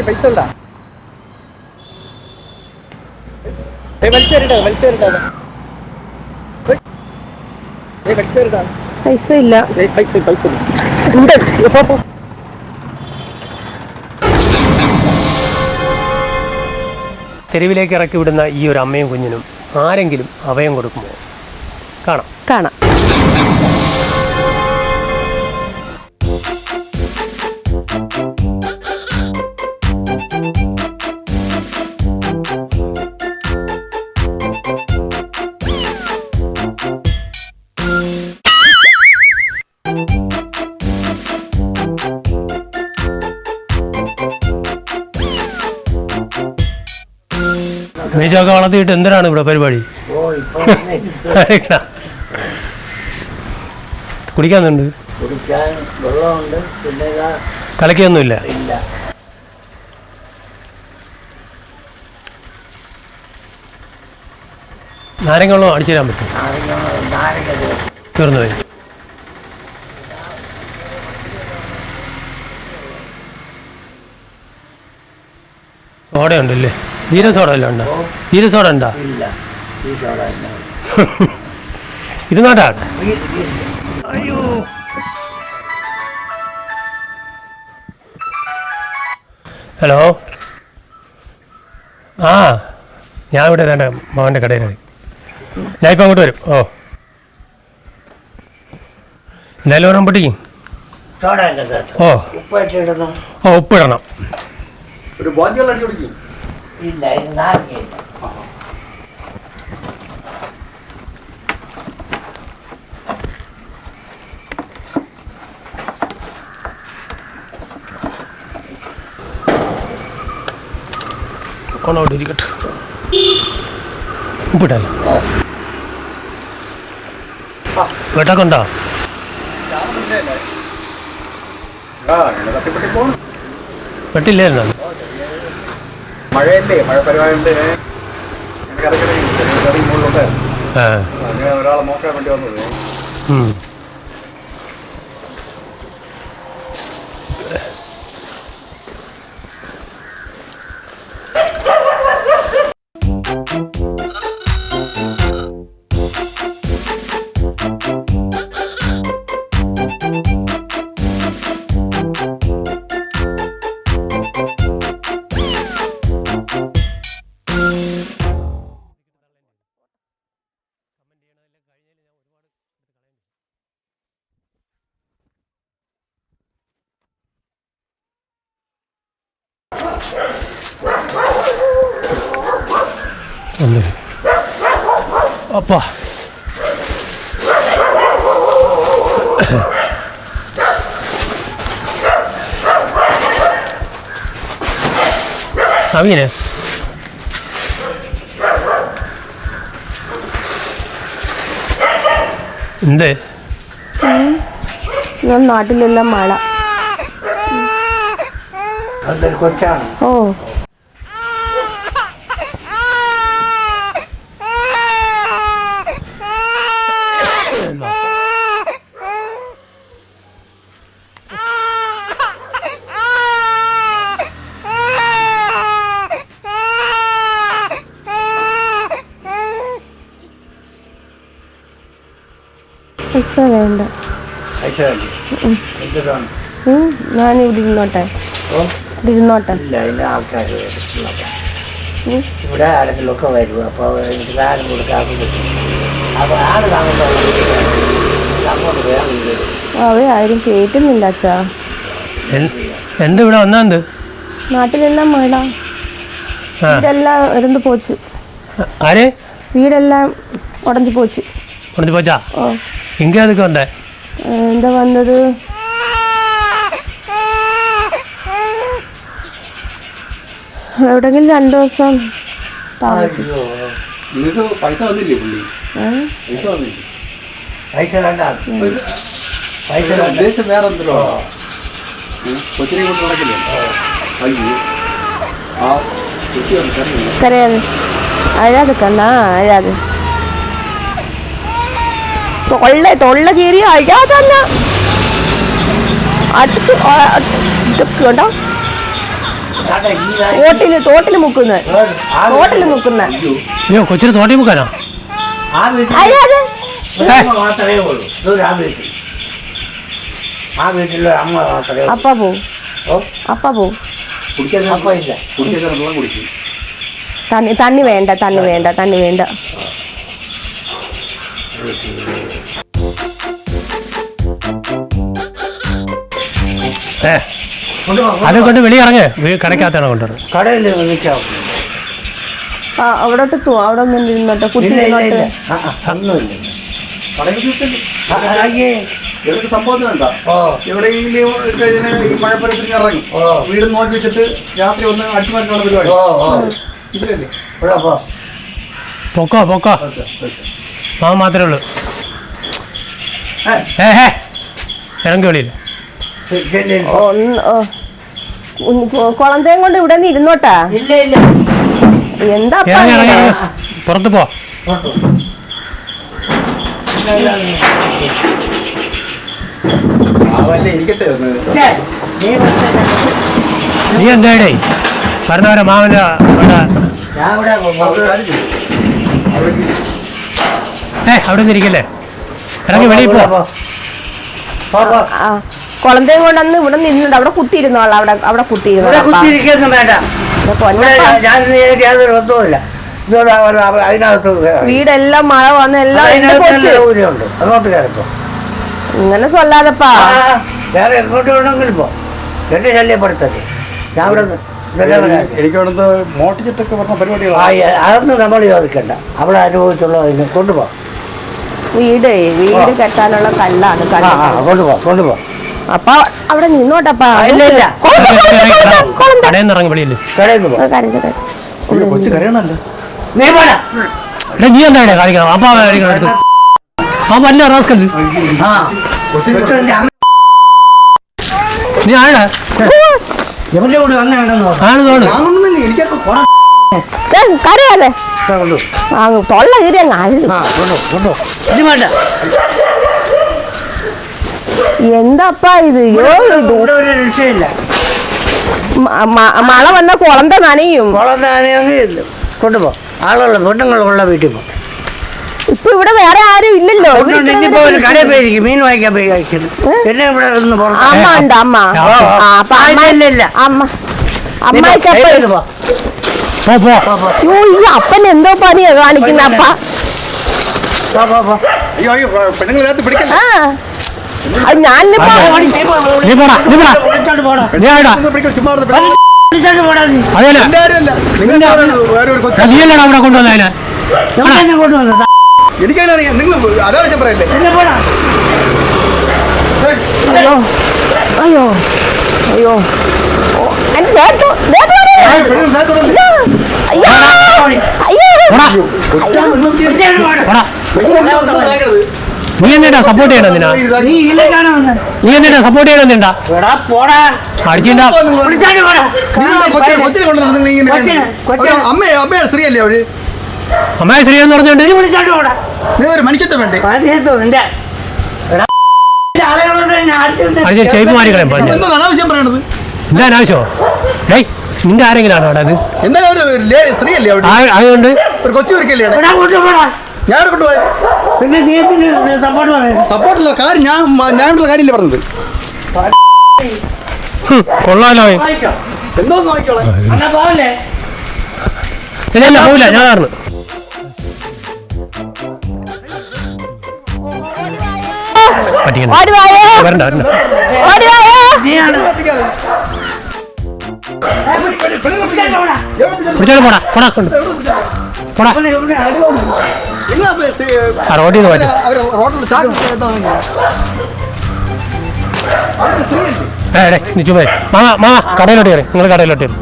പൈസ ഉണ്ടാ പൈസ ഇല്ല. തെരുവിലേക്ക് ഇറക്കി വിടുന്ന ഈ ഒരു അമ്മയും കുഞ്ഞിനും ആരെങ്കിലും അഭയം കൊടുക്കുമോ? കാണാം. മേശൊക്കെ വളർത്തിയിട്ട് എന്തിനാണ് ഇവിടെ പരിപാടി? കുടിക്കാനുണ്ട്, കലക്കൊന്നുമില്ല. നാരങ്ങ വെള്ളം അടിച്ചു തരാൻ പറ്റും? തീർന്നു പോയി. സോഡ ഉണ്ടല്ലേ? ജീര സോഡ അല്ല ഉണ്ടോ? ജീര സോഡ ഉണ്ടോ? ഇത് നാട്ടാണ്. അയ്യോ, ഹലോ. ആ, ഞാൻ ഇവിടെ എൻ്റെ മകൻ്റെ കടയിലാണ്. ഞാൻ ഇപ്പം അങ്ങോട്ട് വരും. എന്തായാലും ഒരെണ്ണം പൊട്ടിക്കും. ഉപ്പിടണം. ഒരു ബോധ്യം അടിച്ചു കൊടുക്കും. ഓണോട്ട് ഇരിക്കട്ടെ. ഉപ്പിട്ടല്ല വെട്ടൊക്കെ ഉണ്ടോ? വെട്ടില്ലായിരുന്നോ? മഴയല്ലേ, മഴ പരിപാടി ഒരാളെ നോക്കാൻ വേണ്ടി വന്നത്. അപ്പാ അവീനെ എന്തേ? നാട്ടിലെല്ലാം മഴ. ഓ, പൈസ വേണ്ട. ഞാനിവിടെ ഇരുന്നോട്ടെ. ഇവിടെ ആരെങ്കിലുമൊക്കെ വരും. അപ്പോൾ എനിക്ക് സാധനം കൊടുക്കാൻ പറ്റും. അപ്പോൾ ആള് അങ്ങോട്ട് വേണം. അവരെ ആരും കേട്ടുന്നില്ല അച്ഛാ. എന്താ ഇവിടെ വന്നാണ്ട്? നാട്ടിലെല്ലാം മഴ. വീടെല്ലാം ഇറந்து പോச்சு. ആരെ? വീടെല്ലാം ഉടഞ്ഞു പോச்சு. ഉടഞ്ഞു പോച്ചാ? ഓ, ഇങ്ങ അതൊക്കെ ഉണ്ടേ? എന്താ വന്നത്? എവിടെങ്കിലും 2 ദിവസം താമസിക്കും. അയ്യോ നിങ്ങൾക്ക് പൈസ വന്നില്ലേ പുള്ളി? ഏ? പൈസ വന്നില്ലേ? പൈസ വേണ്ട പൈസ ഒരു വേണ്ട ഉദ്ദേശം വേറെ എന്തല്ലോ കൊച്ചിനെ കൊണ്ട് നടക്കില്ലേ? അയ്യോ ആ കൊച്ചി കറിയില്ല. കരയാതെ അഴാതെ കണ്ണാ അഴാതെ തൊള്ള കീറി അഴാതല്ല അടുത്ത് ഇതൊക്കെ കേട്ടോ തോട്ടില് മുക്കുന്ന അയ്യോ കൊച്ചിന് തോട്ടി മുക്കാനോ? ആ വീട്ടിൽ അഴാതെ അമ്മ മാത്രമേ ഉള്ളൂ. ഇതൊരു ആ വീട്ടിൽ അമ്മ മാത്രമേ ഉള്ളൂ. അപ്പ പോവും ഓ അപ്പ പോവും കുടിക്കാൻ അപ്പ ഇല്ല. കുടിക്കാൻ വെള്ളം കുടിക്കും. തണ്ണി വേണ്ട അത് കൊണ്ട് വെളിയിറങ്ങ്. കടക്കകത്താണ് കൊണ്ടുവരുന്നത്. കടയിൽ നിൽക്കാം. അവിടോട്ട് അവിടെ ഒന്നും ഇരുന്നോട്ടെ കുട്ടി ഇരുന്നോട്ട്. ഒന്നുമില്ല. ഇവർക്ക് സംഭവം വേണ്ട. ഓ എവിടെയെങ്കിലും ഒക്കെ ഇതിന് ഈ മഴപ്പുറത്തിന് ഇറങ്ങി ഓ വീട് നോക്കി വെച്ചിട്ട് രാത്രി ഒന്ന് അടിച്ചു മാറ്റാനുള്ള പരിപാടി ഓ ഓ ഇതിലല്ലേ? ഇവിടെ പോ. പൊക്കോ മാമ മാത്രമേ ഉള്ളൂ. ഇറങ്ങി വെളിയിൽ. കുളന്തയും കൊണ്ട് ഇവിടെ നിന്ന് ഇരുന്നോട്ടാ. ഇല്ല ഇല്ല എന്താ ഇറങ്ങി പുറത്ത് പോ. അവല്ലേ ഇരിക്കട്ടെ ഒന്ന്. നീ എന്താടേ പറഞ്ഞവരെ മാമൻ്റെ അവിടെ ഞാൻ ഇവിടെ അവിടെ നിന്ന് ഇരിക്കല്ലേ. ഇറങ്ങി വെളിയിൽ പോ. കുളന്തയും കൊണ്ടന്ന് ഇവിടെ നിന്നുണ്ട്. അവിടെ കുത്തിയിരുന്നോളാം. അവിടെ കുത്തിയിരിക്കുന്നു വേണ്ട. യാതൊരു ബന്ധവുമില്ല. അതിനകത്ത് വീടെല്ലാം മഴ വന്ന് എല്ലാം ഊരുണ്ട്. അങ്ങോട്ട് കയറിപ്പോ. ഇങ്ങനെ സൊല്ലാതപ്പാ. വേറെ എങ്ങോട്ട് വേണമെങ്കിലും പോ. എന്നെ ശല്യപ്പെടുത്തല്ലേ. ഞാൻ ഇവിടെ എനിക്ക് അവിടുന്ന് മോട്ടിച്ചിട്ടൊക്കെ പറഞ്ഞ പരിപാടികളാണ്. അതൊന്നും നമ്മൾ ചോദിക്കണ്ട. അവിടെ അനുഭവിച്ചുള്ളതിന് കൊണ്ടുപോ. വീട് കെട്ടാനുള്ള കല്ലാണ്. കൊണ്ടുപോ. അപ്പൊ അവിടെ നിന്നോട്ടപ്പാ. കടയിൽ നിന്ന് ഇറങ്ങി വെളിയിൽ. കൊച്ചു കരയണല്ലോ. നീ പോടാ. നീ എന്താടേ കാണിക്കണം? അപ്പാ കാണിക്കണം എടുത്ത്. ആ വല്ല റാസ്കല് നീ ആണ് എവിടെ കൂടി വന്നാണെന്ന് കരയാതെ തൊള്ള കീറി എന്താപ്പാ ഇത്? രക്ഷയില്ല. മഴ വന്ന കുളന്ത നനയും. കൊണ്ടുപോ. ആളുള്ള പെണ്ണുങ്ങളുള്ള വീട്ടിൽ പോ. ഇപ്പൊ ഇവിടെ വേറെ ആരും ഇല്ലല്ലോ. ഇനിയിപ്പോ ഒരു കടയിൽ പോയിരിക്കും. മീൻ വാങ്ങിക്കാൻ പോയി കഴിക്കുന്നു. എന്നെ ഇവിടെ ഒന്ന് അമ്മ ഉണ്ട്. അപ്പൻ എന്തോ പണിയാ കാണിക്കുന്ന അപ്പ. നീയല്ലടാ അവിടെ കൊണ്ടുവന്നതിന്. എനിക്കതിനറിയാം. നിങ്ങൾ അനാവശ്യം പറയല്ലേ. അയ്യോ നീ എന്നിട്ടാ സപ്പോർട്ട് ചെയ്യണം. നീ എന്നിട്ടാ സപ്പോർട്ട് ചെയ്യണമെന്നുണ്ടാ അടിച്ചിണ്ടാ. അമ്മയുടെ സ്ത്രീയല്ലേ അവര്? അമ്മയെ സ്ത്രീയെന്ന് പറഞ്ഞോണ്ട് നീ ഒരു മനുഷ്യത്വം വേണ്ടേ? അത് ഷേപ്പ് മാറിക്കളെ. എന്താണ് അനാവശ്യം പറയണത്? എന്താ അനാവശ്യമോ? ഡേയ് നിന്റെ ആരെങ്കിലും ആണോ അവിടെ? അത് എന്തായാലും ഒരു സ്ത്രീയല്ലേ അവിടെ? അതുകൊണ്ട് ഒരു കൊച്ചു ഒരുക്കല്ലേ ഞാൻ കൊണ്ടുപോയത്? പിന്നെ സപ്പോർട്ടില്ല കാര്യം. ഞാനുള്ള കാര്യമില്ല പറഞ്ഞത്. കൊള്ളാലോ. എന്തോ നോക്കിക്കോളെ. ഇല്ല പോവില്ല. ഞാൻ കാരണം വരണ്ട. പോടാ കൊണ്ട് പോടാ. റോഡിൽ നിന്ന് പറ്റും. നീ ചുമ മാമ കടയിലോട്ട് കയറി. നിങ്ങൾ കടയിലോട്ട് കയറി.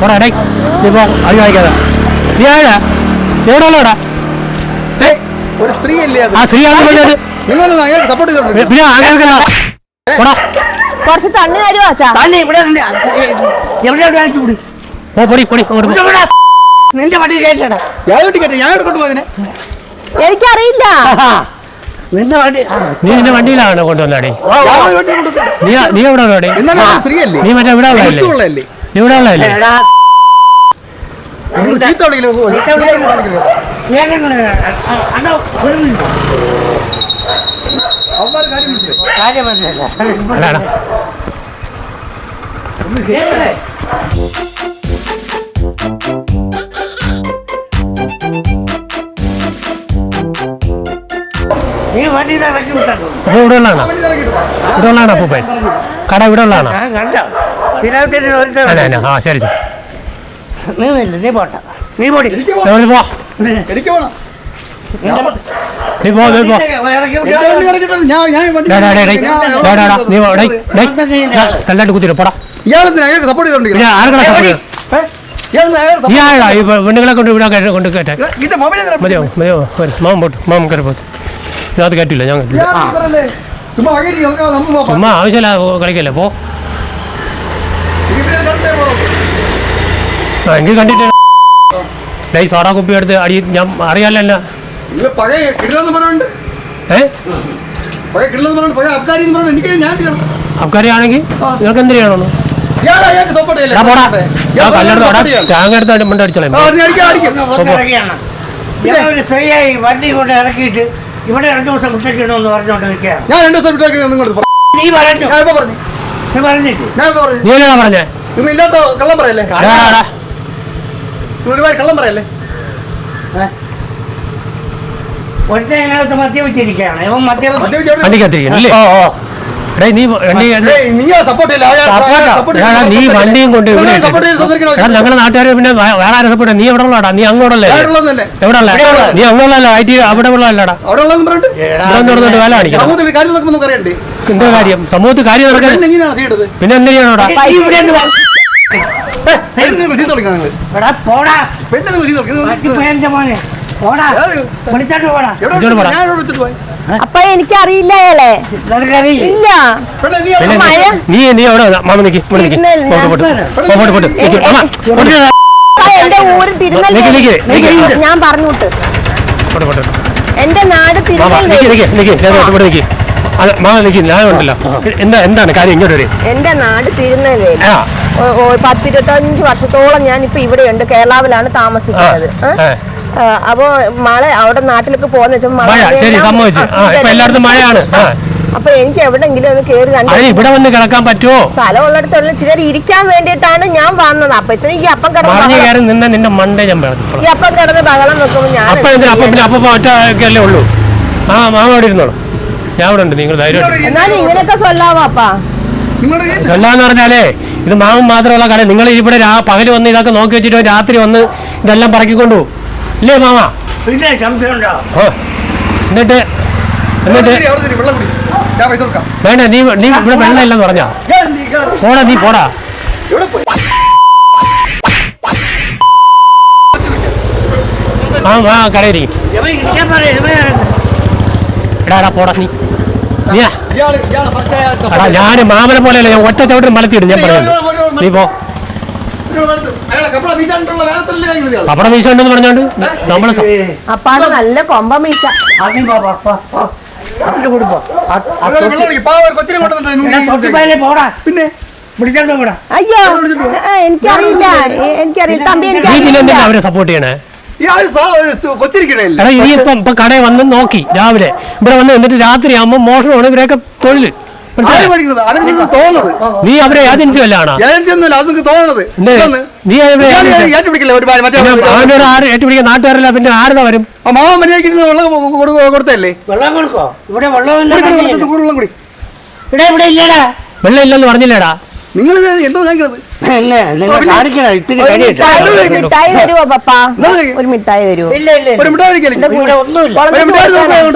പോടാ ഡേ നീ പോ അത് വായിക്കാതെ നീ ആരാ എവിടെ ഉള്ളടാ ഒരു സ്ത്രീ അല്ലേ അത്? ആ സ്ത്രീയാണെന്ന് പറഞ്ഞത് നിങ്ങളൊന്നും അയാൾക്ക് സപ്പോർട്ട് ചെയ്തോണ്ടിരിക്കും. പിന്നെ അങ്ങനെ പോടാ കുറച്ച് തണ്ണി തരുമോ അച്ഛാ? തന്നെ ഇവിടെ എവിടെ കൂടി ഓ പൊടി പൊടി അങ്ങോട്ട് പോ. നിന്റെ വണ്ടി കയറ്റടാ. ഞാൻ ടിക്കറ്റ് ഞാൻ എടുക്കൊണ്ട് പോയതിനെ. എനിക്കറിയില്ല. നിന്റെ വണ്ടി നീ നിന്റെ വണ്ടിയിലാണ് കൊണ്ടുവന്നാടേ ഞാൻ ഒരു വണ്ടി കൊണ്ടുവന്നില്ല. നീ എവിടെ ഉള്ളടേ എന്നാലും അത് സ്ത്രീ അല്ലേ? നീ മറ്റേ ഇവിടെ ഉള്ളതല്ലേ കൊച്ചുള്ളതല്ലേ? നീ ഇവിടെ ഉള്ളതല്ലേ എടാ, നിങ്ങൾ ചീത്ത വിളിക്കലോ? അണ്ണാ, ഒരു മിനിറ്റ്. അവന്മാര് കാര്യം മനസ്സിലായി. കാര്യം മനസ്സിലായില്ല. അടാടാ നീ വണ്ടി ഇറക്കി വിട്ടോ. അപ്പൊ ഇവിടെ ഉള്ളതാണോ ഇവിടെ ഉള്ളതാണോ അപ്പൂപ്പൻ കട ഇവിടെ ഉള്ളതാണോ ഞാൻ കണ്ടോ ഇതിനകത്തിന് അതെ ആ ശരി ശരി നീ ഇല്ല, നീ പോട്ടെ, നീ പോടി. എവിടെ പോ എനിക്ക് വേണം. നീ പോ നീ പോ ഇറക്കി വിട്ടോ. എന്റെ വണ്ടി ഇറക്കിയിട്ടത് ഞാൻ വണ്ടി ഡാ, ഡാ, ഡാ, ഡേയ്. ഡാ, ഡാ, ഡാ, നീ പോ, ഡേയ്, ഡേയ്. ഡാ, തല്ലാണ്ട് കുത്തിയിട്ട് പോടാ ഇയാളെന്തിനാ അയാൾക്ക് സപ്പോർട്ട് പിന്നെ ചെയ്തോണ്ടിരിക്കുന്നത്? ആർക്കടാ സപ്പോർട്ട് ഇയാളെന്തിനാ അയാൾക്ക് നീ support ആയടാ ഈ പെണ്ണുങ്ങളെ കൊണ്ട് ഇവിടെ കൊണ്ട് കയറ്റാൻ ചെയ്തത്? ഇതിന്റെ മൊബൈൽ എന്തിനാ? മതിയോ മതിയോ മാമൻ പോട്ട് മാമൻ കയറി പോത്ത് ഞാൻ അത് കയറ്റില്ല ഞാൻ കയറ്റില്ല ഇയാൾ ഇവരല്ലേ? ചുമ്മാ വകയിരി ഇറക്കാതെ നമ്മൾ പോവാം. ചുമ്മാ ആവശ്യമില്ല കളിക്കല്ലേ പോ ഇവരെ കണ്ടേ പോകാം. ആ എനിക്ക് കണ്ടിട്ട് ഡേയ് സോഡ കുപ്പി എടുത്ത് അടി ഞാൻ അറിയാലോ എന്നാ ഇത് പഴയ കിടിലെന്ന് പറയുന്നുണ്ട്. പഴയ കിടിലെന്ന് പറയുന്നുണ്ട്. പഴയ അബ്കാരി എന്ന് പറയുന്നത് എനിക്ക് ഞാൻ ചെയ്യണം. അബ്കാരിയാണെങ്കിൽ നിങ്ങൾക്ക് എന്ത് ചെയ്യണോ ഇയാൾ അയാൾക്ക് സപ്പോർട്ട് ചെയ്യില്ല. പോടാ ഇയാൾ കല്ലെടുത്ത് support ചെയ്യണം. തേങ്ങ എടുത്ത് മണ്ട അടിച്ചോളാം ആ, നീ അടിക്കാം, അടിക്കാം. ഒന്ന് ഇറക്കിയാണ്. ഞാൻ ഒരു സ്ത്രീയായി വണ്ടി കൊണ്ട് ഇറക്കിയിട്ട് ഇവിടെ 2 ദിവസം കുട്ടിക്കണമെന്ന് പറഞ്ഞുകൊണ്ട് നിൽക്കുകയാണ്. ഞാൻ 2 ദിവസം വിട്ടേക്ക് നിങ്ങളോട് പറഞ്ഞു. നീ പറഞ്ഞു, ഞാൻ ഇപ്പൊ പറഞ്ഞു. നീ പറഞ്ഞിട്ട് ഞാൻ ഇപ്പൊ പറഞ്ഞു. നീ എന്നാ പറഞ്ഞേ നിങ്ങൾ ഇല്ലാത്ത കള്ളം പറയല്ലേ? നിങ്ങൾ ഒരുപാട് കള്ളം പറയല്ലേ? ഒറ്റതിനകത്ത് മദ്യപിച്ചിരിക്കുകയാണ്. ഇവൻ മദ്യപിച്ച് എവിടെ- വണ്ടി കത്തിരിക്കണല്ലേ ഡേയ് നീ വണ്ടി ഏയ്, നീയാ സപ്പോർട്ട് ചെയ്യില്ല. അയാൾ support എടാ, നീ ചെയ്യില്ല. വണ്ടിയും കൊണ്ട് ഇവിടെ നിങ്ങൾ ഇട്ടിട്ട്. support ചെയ്ത് സംസാരിക്കണം. എടാ, ഞങ്ങളുടെ നാട്ടുകാർ പിന്നെ വേറെ ആരെ സപ്പോർട്ട് നീ എവിടെ ഉള്ളടാ നീ അങ്ങോട്ടല്ലേ ഞാൻ ഉള്ളതല്ലേ? എവിടെ ഉള്ള നീ അങ്ങോട്ടല്ല ഐ അവിടെ ഉള്ളതല്ലടാ അവിടെ ഉള്ളതെന്ന് പറഞ്ഞിട്ട് ഇവിടെ തുറന്നിട്ട് വേല കാണിക്കണം സമൂഹത്തിൽ കാര്യം നടക്കുമ്പോൾ നമുക്ക് അറിയണ്ടേ? എന്താ കാര്യം സമൂഹത്തിൽ കാര്യം നടക്കാൻ പെണ്ണ് എങ്ങനെയാണ് ചെയ്യേണ്ടത്? പിന്നെ എന്തിനാണോടാ പെണ്ണിനെ വിളിച്ച് തുടങ്ങണം നിങ്ങൾ. എടാ പോടാ, പെണ്ണിനെ വിളിച്ച് തുടങ്ങണം. പട്ടിപ്പേന്റെ മോനെ പോടാ, വിളിച്ചോണ്ട് പോടാ. എവിടെ ഇങ്ങോട്ട് പോടാ. ഞാൻ ഇവിടെ വിളിച്ചിട്ട് പോയി. അപ്പൊ എനിക്കറിയില്ല അയാളെ. നിനക്കറിയില്ല. ഇല്ല. പെണ്ണെ, നീ പിന്നെ അവിടെ- മഴ. നീ എവിടെ മാമ നിക്ക് ഇവിടെ നിക്ക് ഇരുന്നില്ല. പോട്ട് പോട്ട് പോട്ട് നിക്ക് മാമ പോട്ട് ആ, എന്റെ ഊര് തിരുനെല്ലി. നിക്ക്, നിക്ക്, നിക്ക്. ഞാൻ പറഞ്ഞുട്ട് പോട്ട് പോട്ട് എന്റെ നാട് മാമ നിക്ക് തിരുനെല്ലി. നിക്ക് നിക്ക് ഞാൻ ഇവിടെ നിക്ക് അത് മാമ നിക്ക് ഞാൻ ഉണ്ടല്ലോ എന്താണ് കാര്യം ഇങ്ങോട്ട് വരെ എന്റെ നാട് തിരുനെല്ലി. ആ 10-25 വർഷത്തോളം ഞാൻ ഇപ്പൊ ഇവിടെയുണ്ട്. കേരളാവിലാണ് താമസിക്കുന്നത്. അപ്പൊ മഴ അവിടെ നാട്ടിലേക്ക് പോകുന്ന വെച്ചാൽ മഴ ശരി സമ്മതിച്ചു ആ ഇപ്പൊ എല്ലായിടത്തും മഴയാണ് അപ്പൊ എനിക്ക് എവിടെങ്കിലും ഒന്ന് കേറി അതിന് ഇവിടെ വന്ന് കിടക്കാൻ പറ്റുമോ സ്ഥലം ഉള്ളിടത്തുള്ള ചിലർ ഇരിക്കാൻ വേണ്ടിയിട്ടാണ് ഞാൻ വന്നത്. അപ്പൊ ഇത്രയും ഈ അപ്പം മറിഞ്ഞു കിടന്ന് കയറി നിന്ന് നിന്റെ മണ്ടേ ഞാൻ പറഞ്ഞു ഈ അപ്പം കിടന്ന് ബഹളം വെക്കുമ്പോ ഞാൻ അപ്പൊ എന്തിനാ അപ്പൊ പിന്നെ അപ്പൊ ഒറ്റല്ലേ ഉള്ളൂ ആ മാമ അവിടെ ഇരുന്നോളൂ ഞാൻ ഇവിടെ ഉണ്ട് നിങ്ങൾ ധൈര്യം എന്നാലും ഇങ്ങനെയൊക്കെ സ്വല്ലാവോ അപ്പാ? നിങ്ങളുടെ കയ്യിൽ ചൊല്ലാന്ന് പറഞ്ഞാലേ ഇത് മാമൻ മാത്രമുള്ള കട നിങ്ങൾ ഇവിടെ പകല് വന്ന് ഇതൊക്കെ നോക്കി വെച്ചിട്ട് രാത്രി വന്ന് ഇതെല്ലാം പറക്കിക്കൊണ്ടു പോകും ഇല്ലേ മാമ പിന്നെ സംശയമുണ്ടോ? എന്നിട്ട് എന്നിട്ട് ശരി, അവിടെ ശരി, വെള്ളം കുടി. ഞാൻ പൈസ കൊടുക്കാം. വേണ്ട നീ നീ ഇവിടെ വെള്ളം ഇല്ലെന്ന് പറഞ്ഞാ ഞാൻ എന്ത് ചെയ്യണം? പോടാ നീ പോടാ എവിടെ പോയി? ആ കടയിരിക്കും ഇവൻ ഇരിക്കാൻ പറയും. എടാ പോടാ നീ നീയാ ഇയാള് മറ്റേ എടാ ഞാൻ മാമനെ പോലെയല്ല ഞാൻ ഒറ്റ ചവിട്ടിൽ മലത്തിയിടും ഞാൻ പറയുന്നത് നീ പോ അയാളെ കപ്പള വീശാനുള്ള വേഗത്തിലല്ലേ കൈ വിടുക? പപ്പടം വീശ ഉണ്ടെന്ന് പറഞ്ഞോണ്ട് നമ്മള് അപ്പാട് നല്ല കൊമ്പ മീശ. കൊടുപ്പോ അങ്ങനെ വെള്ളം കുടിക്ക്. പാവം ഒരു കൊച്ചിനെ കൊണ്ടുവന്നിട്ട് തൊട്ടിപ്പയലെ പോടാ, പിന്നെ വിളിച്ചോണ്ട് പോടാ. അയ്യോ എനിക്കറിയില്ല. എനിക്കറിയില്ല തമ്പി, നീ പിന്നെ എന്തിനാ എനിക്കറിയില്ല. അവരെ സപ്പോർട്ട് ചെയ്യണേ കൊച്ചിരിക്കണേ എടാ ഇനി ഇപ്പൊ കടയിൽ വന്ന് നോക്കി രാവിലെ ഇവിടെ വന്ന് എന്നിട്ട് രാത്രി ആകുമ്പോൾ മോഷണമാണ് ഇവരൊക്കെ തൊഴിൽ മനസ്സിലായോ? പഠിക്കുന്നത് അതൊക്കെ നിങ്ങൾക്ക് തോന്നുന്നത്. നീ അവരെ ഏജൻസി വല്ലാണോ ഏജൻസിയൊന്നുമില്ല, അത് നിങ്ങൾക്ക് തോന്നുന്നത്. ഇതൊന്ന് നീ ഏറ്റുപിടിക്കില്ല ഒരുപാട് മറ്റേ അവൻ്റെ ഒരു ആര് ഏറ്റുപിടിക്കാൻ നാട്ടുകാരല്ല പിന്നെ ആരുടെ വരും ആ മാമൻ മര്യാദയ്ക്ക് വെള്ളം കൊടുത്തല്ലേ? വെള്ളം കൊടുക്കോ? ഇവിടെ വെള്ളമില്ല. വെള്ളം കുടി. ഇവിടെ ഇല്ലടാ. വെള്ളം ഇല്ലെന്ന് പറഞ്ഞില്ലേടാ നിങ്ങൾ എന്തോ നോക്കുന്നത്? എന്നെ നിങ്ങൾ കാണിക്കണ ഇത്തിരി ഒരു കഴിയട്ടെ. മിഠായി തരുവോ പപ്പ? ഒരു മിഠായി തരുവോ? ഇല്ല ഇല്ല ഒരു മിഠായി കഴിക്കല്ലേ? ഇവിടെ ഒന്നുമില്ല. ഒരു മിഠായി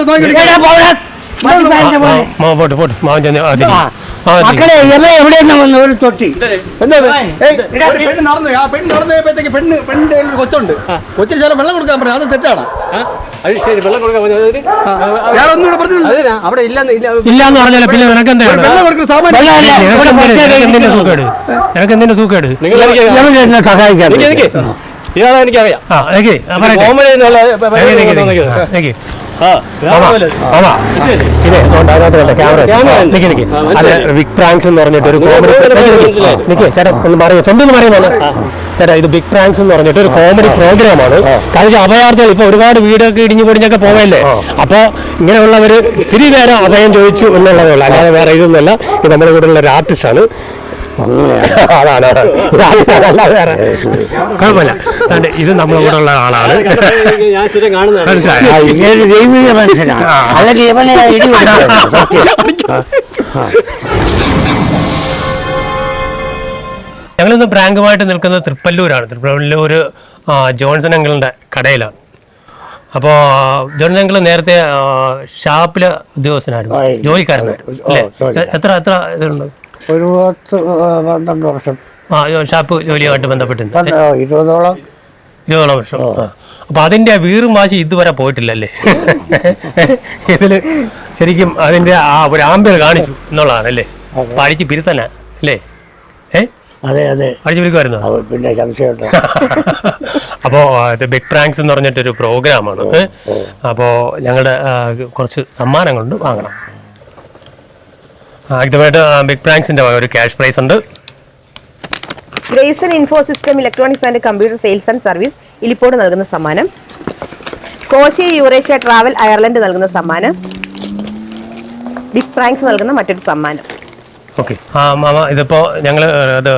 നോക്കി ഇല്ലടാ, പോടാ. വണ്ടിക്കാരന്റെ പോലെ. പോട്ട് പോട്ട് മാവൻ ചെന്ന് മക്കളെ എവിടെയെന്നാ വന്ന ഒരു തൊട്ടി എന്താ ഇത്? ഒരു പെണ്ണ് നടന്നു ആ പെണ്ണ് നടന്നു പോയപ്പോഴത്തേക്ക് പെണ്ണിന്റെ കയ്യിൽ ഒരു കൊച്ചുണ്ട്. കൊച്ചിന് ചില വെള്ളം കൊടുക്കാൻ പറയാം, അത് തെറ്റാണ്. വേറെ ഒന്നും ഇവിടെ പറഞ്ഞില്ല. അവിടെ ഇല്ലാന്ന് പറഞ്ഞാലോ പിന്നെ നിനക്ക് എന്താ വെള്ളം കൊടുക്കുന്ന സാമാന്യം നിനക്ക് എന്തിന്റെ സൂക്കേട് സഹായിക്കാൻ എനിക്കറിയാം ബിഗ് പ്രാങ്ക്സ് എന്ന് പറഞ്ഞിട്ട് ഒരു കോമഡി ചേട്ടാ ഒന്ന് പറയും സ്വന്തം പറയുന്നത് ചേട്ടാ ഇത് ബിഗ് പ്രാങ്ക്സ് എന്ന് പറഞ്ഞിട്ട് ഒരു കോമഡി പ്രോഗ്രാമാണ്. കാരണം അഭയാർത്ഥികൾ ഇപ്പൊ ഒരുപാട് വീടൊക്കെ ഇടിഞ്ഞു പൊടിഞ്ഞൊക്കെ പോവല്ലേ, അപ്പൊ ഇങ്ങനെയുള്ളവര് ഇത്തിരി നേരം അഭയം ചോദിച്ചു എന്നുള്ളതേ ഉള്ളൂ, അല്ലാതെ വേറെ ഇതൊന്നുമല്ല. ഇത് നമ്മുടെ കൂടെ ഉള്ള ഒരു ആർട്ടിസ്റ്റാണ്. അതാണ് വേറെ കുഴപ്പമില്ല. ഇത് നമ്മുടെ കൂടെ ഉള്ള ആളാണ്. ദൈവിക മനുഷ്യനാണ്. അല്ലെങ്കിൽ ഇവനെ ഞങ്ങളിന്ന് പ്രാങ്കുമായിട്ട് നിൽക്കുന്നത് തൃപ്പല്ലൂരാണ്. തൃപ്പല്ലൂർ ജോൺസൺ അങ്കിളിന്റെ കടയിലാണ്. അപ്പോൾ ജോൺസൺ അങ്കിൾ നേരത്തെ ഷാപ്പിലെ ഉദ്യോഗസ്ഥനായിരുന്നു, ജോലിക്കാരനായിരുന്നു അല്ലേ? എത്ര ഇതുണ്ട്? ഒരു 10-12 വർഷം ഷാപ്പ് ജോലിയുമായിട്ട് ബന്ധപ്പെട്ടിട്ടുണ്ട്. 20ഓളം വർഷം. അപ്പൊ അതിന്റെ വീറും വാശി ഇതുവരെ പോയിട്ടില്ലല്ലേ? ഇതില് ശരിക്കും അതിന്റെ ആ ഒരു ആംബിയർ കാണിച്ചു എന്നുള്ളതാണ് അല്ലേ? അടിച്ച് പിരുത്തന അല്ലേ? അതെ അടിച്ചു പിരിക്കുമായിരുന്നു. പിന്നെ സംശയമുണ്ട്. അപ്പോ ബിഗ് പ്രാങ്ക്സ് എന്ന് പറഞ്ഞിട്ടൊരു പ്രോഗ്രാമാണ്. അപ്പോ ഞങ്ങളുടെ കുറച്ച് സമ്മാനങ്ങളുണ്ട്, വാങ്ങണം. ഇതുമായിട്ട് ബിഗ് പ്രാങ്ക്സിന്റെ ഒരു ക്യാഷ് പ്രൈസ് ഉണ്ട്. Grayson info system electronics and computer sales and service ഇലിപ്പോട് നൽകുന്ന സമ്മാനം. കോശി യൂറേഷ്യ ട്രാവൽ അയർലൻഡ് നൽകുന്ന സമ്മാനം. ബിഗ് പ്രാങ്ക്സ് നൽകുന്ന മറ്റൊരു സമ്മാനം. ഓക്കെ. മാമ ഇതിപ്പോ ഞങ്ങൾ അത്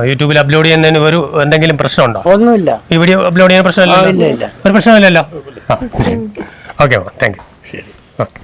യൂട്യൂബിൽ അപ്ലോഡ് ചെയ്യുന്നതിന് ഒരു എന്തെങ്കിലും പ്രശ്നമുണ്ടോ? ഒന്നുമില്ല. ഈ വീഡിയോ അപ്ലോഡ് ചെയ്യാൻ പ്രശ്നമില്ലല്ലോ? ഇല്ല. ഒരു പ്രശ്നമില്ലല്ലോ. Okay ma'am, thank you. ശരി. ഓക്കെ.